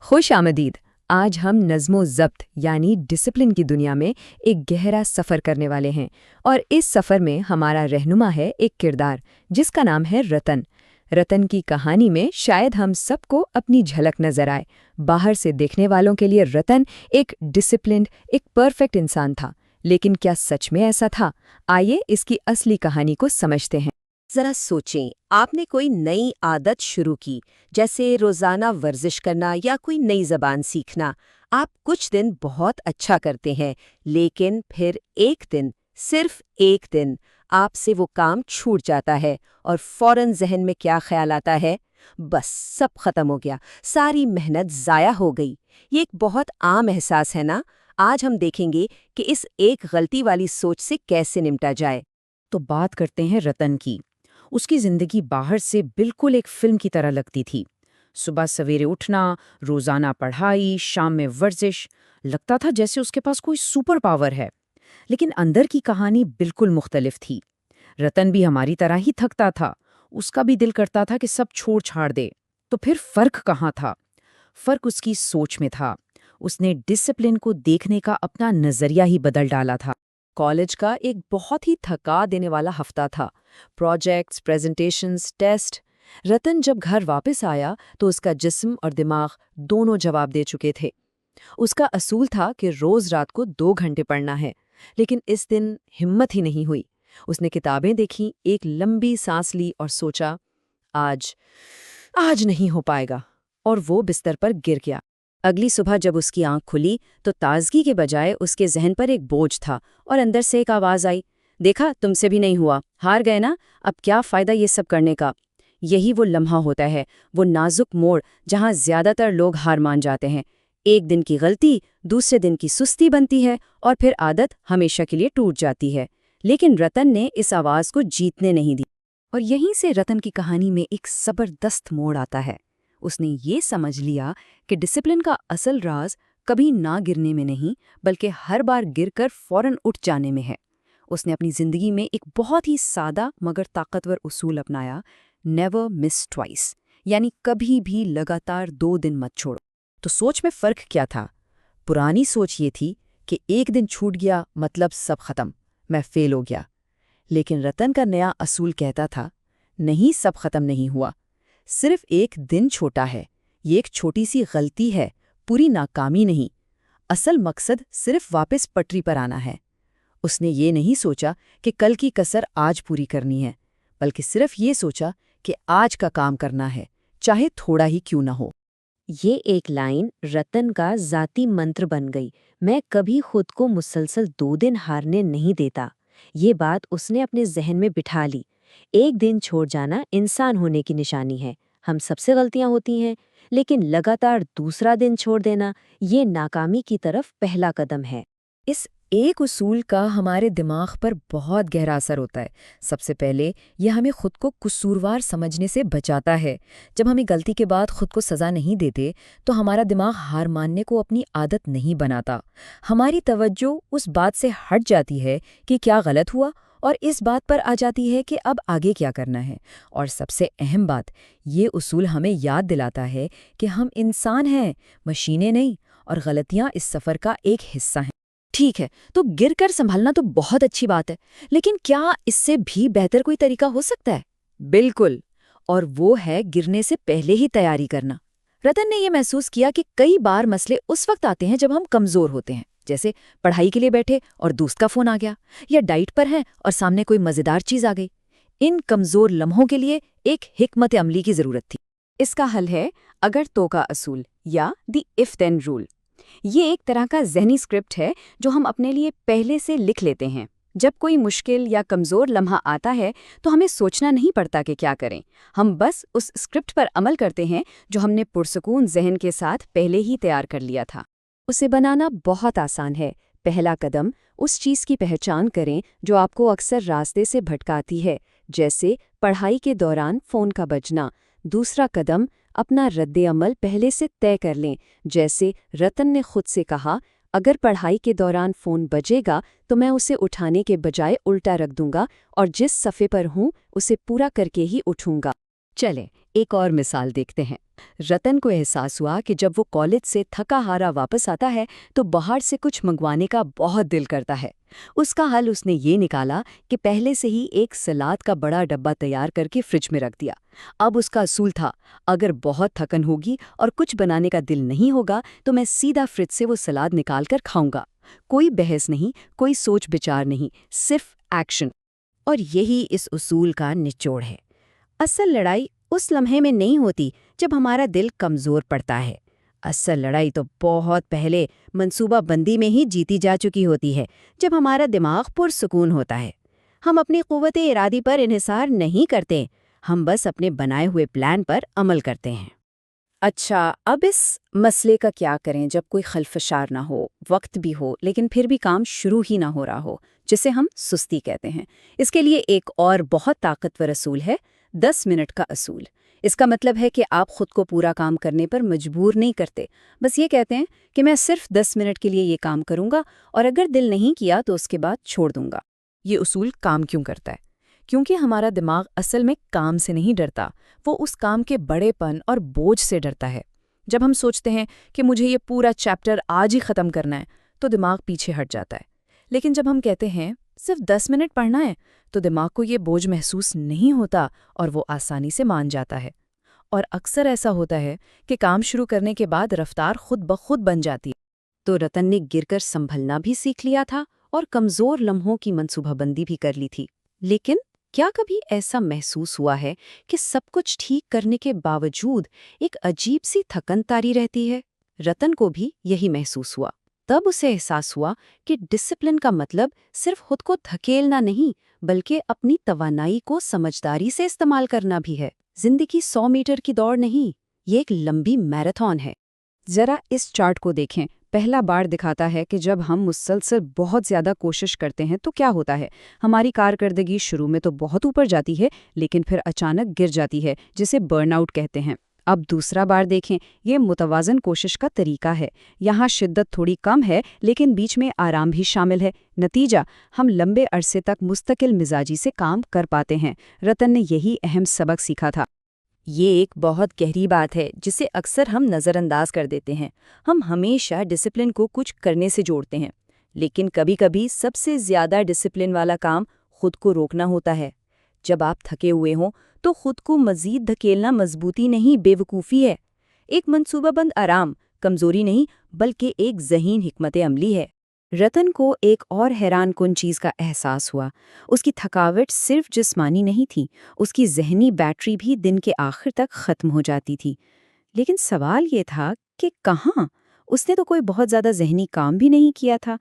خوش آمدید۔ آج ہم نظم و ضبط یعنی ڈسپلن کی دنیا میں ایک گہرا سفر کرنے والے ہیں، اور اس سفر میں ہمارا رہنما ہے ایک کردار جس کا نام ہے رتن۔ رتن کی کہانی میں شاید ہم سب کو اپنی جھلک نظر آئے۔ باہر سے دیکھنے والوں کے لیے رتن ایک ڈسپلنڈ، ایک پرفیکٹ انسان تھا، لیکن کیا سچ میں ایسا تھا؟ آئیے اس کی اصلی کہانی کو سمجھتے ہیں۔ ذرا سوچیں، آپ نے کوئی نئی عادت شروع کی، جیسے روزانہ ورزش کرنا یا کوئی نئی زبان سیکھنا۔ آپ کچھ دن بہت اچھا کرتے ہیں، لیکن پھر ایک دن، صرف ایک دن، آپ سے وہ کام چھوٹ جاتا ہے اور فوراً ذہن میں کیا خیال آتا ہے؟ بس سب ختم ہو گیا، ساری محنت ضائع ہو گئی۔ یہ ایک بہت عام احساس ہے نا؟ آج ہم دیکھیں گے کہ اس ایک غلطی والی سوچ سے کیسے نمٹا جائے۔ تو بات کرتے ہیں رتن کی۔ اس کی زندگی باہر سے بالکل ایک فلم کی طرح لگتی تھی۔ صبح سویرے اٹھنا، روزانہ پڑھائی، شام میں ورزش، لگتا تھا جیسے اس کے پاس کوئی سپر پاور ہے۔ لیکن اندر کی کہانی بالکل مختلف تھی۔ رتن بھی ہماری طرح ہی تھکتا تھا، اس کا بھی دل کرتا تھا کہ سب چھوڑ چھاڑ دے۔ تو پھر فرق کہاں تھا؟ فرق اس کی سوچ میں تھا۔ اس نے ڈسپلن کو دیکھنے کا اپنا نظریہ ہی بدل ڈالا تھا۔ کالج کا ایک بہت ہی تھکا دینے والا ہفتہ تھا۔ Projects, presentations, test. رتن جب گھر واپس آیا تو اس کا جسم اور دماغ دونوں جواب دے چکے تھے۔ اس کا اصول تھا کہ روز رات کو 2 گھنٹے پڑھنا ہے، لیکن اس دن ہمت ہی نہیں ہوئی۔ اس نے کتابیں دیکھیں، ایک لمبی سانس لی اور سوچا، آج نہیں ہو پائے گا، اور وہ بستر پر گر گیا۔ اگلی صبح جب اس کی آنکھ کھلی تو تازگی کے بجائے اس کے ذہن پر ایک بوجھ تھا، اور اندر سے ایک آواز آئی، دیکھا تم سے بھی نہیں ہوا، ہار گئے نا، اب کیا فائدہ یہ سب کرنے کا۔ یہی وہ لمحہ ہوتا ہے، وہ نازک موڑ جہاں زیادہ تر لوگ ہار مان جاتے ہیں۔ ایک دن کی غلطی دوسرے دن کی سستی بنتی ہے، اور پھر عادت ہمیشہ کے لیے ٹوٹ جاتی ہے۔ لیکن رتن نے اس آواز کو جیتنے نہیں دی، اور یہیں سے رتن کی کہانی میں ایک زبردست موڑ آتا ہے۔ اس نے یہ سمجھ لیا کہ ڈسپلن کا اصل راز کبھی نہ گرنے میں نہیں، بلکہ ہر بار گر کر فوراً اٹھ جانے میں ہے۔ اس نے اپنی زندگی میں ایک بہت ہی سادہ مگر طاقتور اصول اپنایا، نیور مس ٹوائس، یعنی کبھی بھی لگاتار 2 دن مت چھوڑو۔ تو سوچ میں فرق کیا تھا؟ پرانی سوچ یہ تھی کہ ایک دن چھوٹ گیا مطلب سب ختم، میں فیل ہو گیا۔ لیکن رتن کا نیا اصول کہتا تھا، نہیں، سب ختم نہیں ہوا، صرف ایک دن چھوٹا ہے، یہ ایک چھوٹی سی غلطی ہے، پوری ناکامی نہیں۔ اصل مقصد صرف واپس پٹری پر آنا ہے۔ اس نے یہ نہیں سوچا کہ کل کی کسر آج پوری کرنی ہے، بلکہ صرف یہ سوچا کہ آج کا کام کرنا ہے، چاہے تھوڑا ہی کیوں نہ ہو۔ یہ ایک لائن رتن کا ذاتی منتر بن گئی، میں کبھی خود کو مسلسل 2 دن ہارنے نہیں دیتا۔ یہ بات اس نے اپنے ذہن میں بٹھا لی۔ ایک دن چھوڑ جانا انسان ہونے کی نشانی ہے۔ ہم سب سے غلطیاں ہوتی ہیں، لیکن لگاتار دوسرا دن چھوڑ دینا یہ ناکامی کی طرف پہلا قدم ہے۔ اس ایک اصول کا ہمارے دماغ پر بہت گہرا اثر ہوتا ہے۔ سب سے پہلے یہ ہمیں خود کو قصوروار سمجھنے سے بچاتا ہے۔ جب ہمیں غلطی کے بعد خود کو سزا نہیں دیتے تو ہمارا دماغ ہار ماننے کو اپنی عادت نہیں بناتا۔ ہماری توجہ اس بات سے ہٹ جاتی ہے کہ کیا غلط ہوا، اور اس بات پر آ جاتی ہے کہ اب آگے کیا کرنا ہے۔ اور سب سے اہم بات، یہ اصول ہمیں یاد دلاتا ہے کہ ہم انسان ہیں، مشینیں نہیں، اور غلطیاں اس سفر کا ایک حصہ ہیں۔ ٹھیک ہے، تو گر کر سنبھلنا تو بہت اچھی بات ہے، لیکن کیا اس سے بھی بہتر کوئی طریقہ ہو سکتا ہے؟ بالکل، اور وہ ہے گرنے سے پہلے ہی تیاری کرنا۔ رتن نے یہ محسوس کیا کہ کئی بار مسئلے اس وقت آتے ہیں جب ہم کمزور ہوتے ہیں، جیسے پڑھائی کے لیے بیٹھے اور دوست کا فون آ گیا، یا ڈائٹ پر ہیں اور سامنے کوئی مزیدار چیز آ گئی۔ ان کمزور لمحوں کے لیے ایک حکمت عملی کی ضرورت تھی۔ اس کا حل ہے اگر تو کا اصول یا دی اف دین رول۔ یہ ایک طرح کا ذہنی اسکرپٹ ہے جو ہم اپنے لیے پہلے سے لکھ لیتے ہیں۔ جب کوئی مشکل یا کمزور لمحہ آتا ہے تو ہمیں سوچنا نہیں پڑتا کہ کیا کریں، ہم بس اس اسکرپٹ پر عمل کرتے ہیں جو ہم نے پرسکون ذہن کے ساتھ پہلے ہی تیار کر لیا تھا۔ اسے بنانا بہت آسان ہے۔ پہلا قدم، اس چیز کی پہچان کریں جو آپ کو اکثر راستے سے بھٹکاتی ہے، جیسے پڑھائی کے دوران فون کا بجنا۔ دوسرا قدم، اپنا رد عمل پہلے سے طے کر لیں، جیسے رتن نے خود سے کہا، اگر پڑھائی کے دوران فون بجے گا تو میں اسے اٹھانے کے بجائے الٹا رکھ دوں گا، اور جس صفحے پر ہوں اسے پورا کر کے ہی اٹھوں گا۔ چلیں ایک اور مثال دیکھتے ہیں۔ رتن کو احساس ہوا کہ جب وہ کالج سے تھکا ہارا واپس آتا ہے تو باہر سے کچھ منگوانے کا بہت دل کرتا ہے۔ اس کا حل اس نے یہ نکالا کہ پہلے سے ہی ایک سلاد کا بڑا ڈبہ تیار کر کے فریج میں رکھ دیا۔ اب اس کا اصول تھا، اگر بہت تھکن ہوگی اور کچھ بنانے کا دل نہیں ہوگا تو میں سیدھا فریج سے وہ سلاد نکال کر کھاؤں گا۔ کوئی بحث نہیں، کوئی سوچ بچار نہیں، صرف ایکشن۔ اور یہی اس اصول کا نچوڑ ہے۔ اصل لڑائی اس لمحے میں نہیں ہوتی جب ہمارا دل کمزور پڑتا ہے۔ اصل لڑائی تو بہت پہلے منصوبہ بندی میں ہی جیتی جا چکی ہوتی ہے، جب ہمارا دماغ پرسکون ہوتا ہے۔ ہم اپنی قوت ارادی پر انحصار نہیں کرتے، ہم بس اپنے بنائے ہوئے پلان پر عمل کرتے ہیں۔ اچھا، اب اس مسئلے کا کیا کریں جب کوئی خلفشار نہ ہو، وقت بھی ہو لیکن پھر بھی کام شروع ہی نہ ہو رہا ہو، جسے ہم سستی کہتے ہیں؟ اس کے لیے ایک اور بہت طاقتور اصول ہے، 10 منٹ کا اصول۔ اس کا مطلب ہے کہ آپ خود کو پورا کام کرنے پر مجبور نہیں کرتے، بس یہ کہتے ہیں کہ میں صرف 10 منٹ کے لیے یہ کام کروں گا، اور اگر دل نہیں کیا تو اس کے بعد چھوڑ دوں گا۔ یہ اصول کام کیوں کرتا ہے؟ کیونکہ ہمارا دماغ اصل میں کام سے نہیں ڈرتا، وہ اس کام کے بڑے پن اور بوجھ سے ڈرتا ہے۔ جب ہم سوچتے ہیں کہ مجھے یہ پورا چیپٹر آج ہی ختم کرنا ہے تو دماغ پیچھے ہٹ جاتا ہے، لیکن جب ہم کہتے ہیں صرف 10 منٹ پڑھنا ہے تو دماغ کو یہ بوجھ محسوس نہیں ہوتا اور وہ آسانی سے مان جاتا ہے۔ اور اکثر ایسا ہوتا ہے کہ کام شروع کرنے کے بعد رفتار خود بخود بن جاتی ہے۔ تو رتن نے گر کر سنبھلنا بھی سیکھ لیا تھا اور کمزور لمحوں کی منصوبہ بندی بھی کر لی تھی۔ لیکن کیا کبھی ایسا محسوس ہوا ہے کہ سب کچھ ٹھیک کرنے کے باوجود ایک عجیب سی تھکن طاری رہتی ہے؟ رتن کو بھی یہی محسوس ہوا۔ تب اسے احساس ہوا کہ ڈسپلن کا مطلب صرف خود کو دھکیلنا نہیں، بلکہ اپنی توانائی کو سمجھداری سے استعمال کرنا بھی ہے۔ زندگی 100 میٹر کی دوڑ نہیں، یہ ایک لمبی میراتھن ہے۔ ذرا اس چارٹ کو دیکھیں۔ پہلا بار دکھاتا ہے کہ جب ہم مسلسل بہت زیادہ کوشش کرتے ہیں تو کیا ہوتا ہے۔ ہماری کارکردگی شروع میں تو بہت اوپر جاتی ہے لیکن پھر اچانک گر جاتی ہے، جسے برن آؤٹ کہتے ہیں۔ اب دوسرا بار دیکھیں، یہ متوازن کوشش کا طریقہ ہے۔ یہاں شدت تھوڑی کم ہے لیکن بیچ میں آرام بھی شامل ہے۔ نتیجہ، ہم لمبے عرصے تک مستقل مزاجی سے کام کر پاتے ہیں۔ رتن نے یہی اہم سبق سیکھا تھا۔ یہ ایک بہت گہری بات ہے جسے اکثر ہم نظر انداز کر دیتے ہیں۔ ہم ہمیشہ ڈسپلن کو کچھ کرنے سے جوڑتے ہیں، لیکن کبھی کبھی سب سے زیادہ ڈسپلن والا کام خود کو روکنا ہوتا ہے۔ جب آپ تھکے ہوئے ہوں تو خود کو مزید دھکیلنا مضبوطی نہیں، بے وقوفی ہے۔ ایک منصوبہ بند آرام کمزوری نہیں بلکہ ایک ذہین حکمت عملی ہے۔ رتن کو ایک اور حیران کن چیز کا احساس ہوا۔ اس کی تھکاوٹ صرف جسمانی نہیں تھی، اس کی ذہنی بیٹری بھی دن کے آخر تک ختم ہو جاتی تھی۔ لیکن سوال یہ تھا کہ کہاں؟ اس نے تو کوئی بہت زیادہ ذہنی کام بھی نہیں کیا تھا۔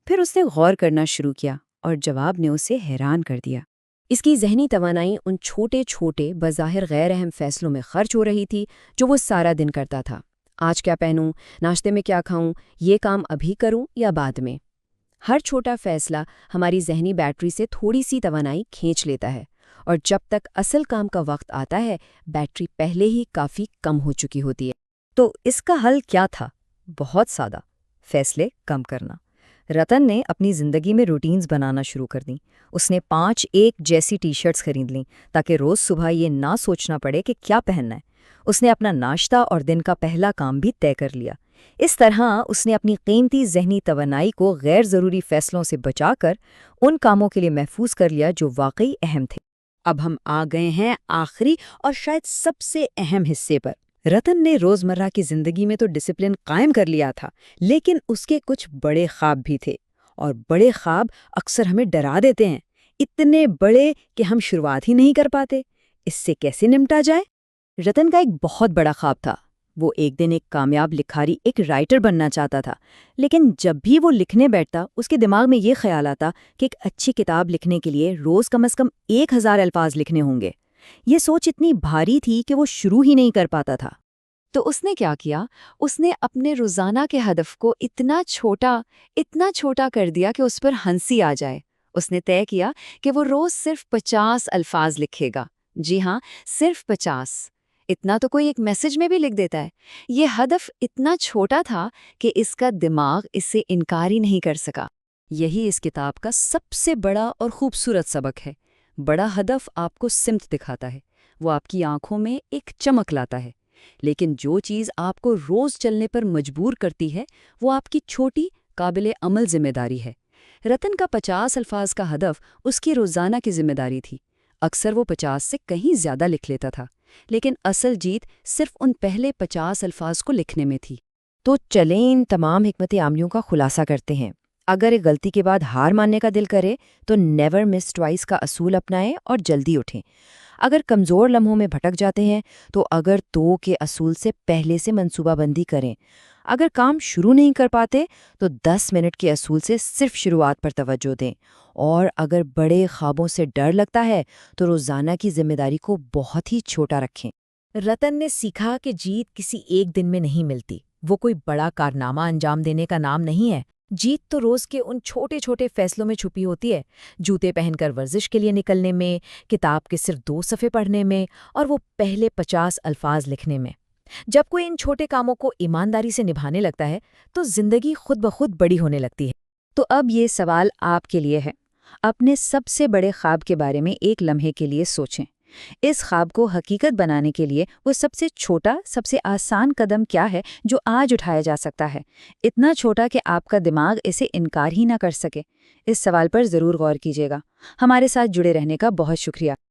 پھر اس نے غور کرنا شروع کیا اور جواب نے اسے حیران کر دیا۔ اس کی ذہنی توانائی ان چھوٹے چھوٹے بظاہر غیر اہم فیصلوں میں خرچ ہو رہی تھی جو وہ سارا دن کرتا تھا۔ آج کیا پہنوں، ناشتے میں کیا کھاؤں، یہ کام ابھی کروں یا بعد میں۔ ہر چھوٹا فیصلہ ہماری ذہنی بیٹری سے تھوڑی سی توانائی کھینچ لیتا ہے، اور جب تک اصل کام کا وقت آتا ہے بیٹری پہلے ہی کافی کم ہو چکی ہوتی ہے۔ تو اس کا حل کیا تھا؟ بہت سادہ، فیصلے کم کرنا۔ رتن نے اپنی زندگی میں روٹینز بنانا شروع کر دیں۔ اس نے 5 ایک جیسی ٹی شرٹس خرید لیں تاکہ روز صبح یہ نہ سوچنا پڑے کہ کیا پہننا ہے۔ اس نے اپنا ناشتہ اور دن کا پہلا کام بھی طے کر لیا۔ اس طرح اس نے اپنی قیمتی ذہنی توانائی کو غیر ضروری فیصلوں سے بچا کر ان کاموں کے لیے محفوظ کر لیا جو واقعی اہم تھے۔ اب ہم آ گئے ہیں آخری اور شاید سب سے اہم حصے پر۔ رتن نے روزمرہ کی زندگی میں تو ڈسپلن قائم کر لیا تھا، لیکن اس کے کچھ بڑے خواب بھی تھے، اور بڑے خواب اکثر ہمیں ڈرا دیتے ہیں، اتنے بڑے کہ ہم شروعات ہی نہیں کر پاتے۔ اس سے کیسے نمٹا جائے؟ رتن کا ایک بہت بڑا خواب تھا۔ وہ ایک دن ایک کامیاب لکھاری، ایک رائٹر بننا چاہتا تھا، لیکن جب بھی وہ لکھنے بیٹھتا اس کے دماغ میں یہ خیال آتا کہ ایک اچھی کتاب لکھنے کے لیے روز کم از کم 1000 الفاظ لکھنے ہوں گے۔ یہ سوچ اتنی بھاری تھی کہ وہ شروع ہی نہیں کر پاتا تھا۔ تو اس نے کیا کیا؟ اس نے اپنے روزانہ کے ہدف کو اتنا چھوٹا کر دیا کہ اس پر ہنسی آ جائے۔ اس نے طے کیا کہ وہ روز صرف 50 الفاظ لکھے گا۔ جی ہاں، صرف 50۔ اتنا تو کوئی ایک میسج میں بھی لکھ دیتا ہے۔ یہ ہدف اتنا چھوٹا تھا کہ اس کا دماغ اس سے انکار ہی نہیں کر سکا۔ یہی اس کتاب کا سب سے بڑا اور خوبصورت سبق ہے۔ بڑا ہدف آپ کو سمت دکھاتا ہے، وہ آپ کی آنکھوں میں ایک چمک لاتا ہے، لیکن جو چیز آپ کو روز چلنے پر مجبور کرتی ہے وہ آپ کی چھوٹی قابل عمل ذمہ داری ہے۔ رتن کا 50 الفاظ کا ہدف اس کی روزانہ کی ذمہ داری تھی۔ اکثر وہ 50 سے کہیں زیادہ لکھ لیتا تھا، لیکن اصل جیت صرف ان پہلے 50 الفاظ کو لکھنے میں تھی۔ تو چلیں ان تمام حکمت عملیوں کا خلاصہ کرتے ہیں۔ اگر ایک غلطی کے بعد ہار ماننے کا دل کرے تو نیور مس ٹوائس کا اصول اپنائیں اور جلدی اٹھیں۔ اگر کمزور لمحوں میں بھٹک جاتے ہیں تو اگر تو کے اصول سے پہلے سے منصوبہ بندی کریں۔ اگر کام شروع نہیں کر پاتے تو 10 منٹ کے اصول سے صرف شروعات پر توجہ دیں، اور اگر بڑے خوابوں سے ڈر لگتا ہے تو روزانہ کی ذمہ داری کو بہت ہی چھوٹا رکھیں۔ رتن نے سیکھا کہ جیت کسی ایک دن میں نہیں ملتی، وہ کوئی بڑا کارنامہ انجام دینے کا نام نہیں ہے۔ جیت تو روز کے ان چھوٹے چھوٹے فیصلوں میں چھپی ہوتی ہے، جوتے پہن کر ورزش کے لیے نکلنے میں، کتاب کے صرف 2 صفحے پڑھنے میں، اور وہ پہلے 50 الفاظ لکھنے میں۔ جب کوئی ان چھوٹے کاموں کو ایمانداری سے نبھانے لگتا ہے تو زندگی خود بخود بڑی ہونے لگتی ہے۔ تو اب یہ سوال آپ کے لیے ہے، اپنے سب سے بڑے خواب کے بارے میں ایک لمحے کے لیے سوچیں۔ اس خواب کو حقیقت بنانے کے لیے وہ سب سے چھوٹا، سب سے آسان قدم کیا ہے جو آج اٹھایا جا سکتا ہے، اتنا چھوٹا کہ آپ کا دماغ اسے انکار ہی نہ کر سکے؟ اس سوال پر ضرور غور کیجیے گا۔ ہمارے ساتھ جڑے رہنے کا بہت شکریہ۔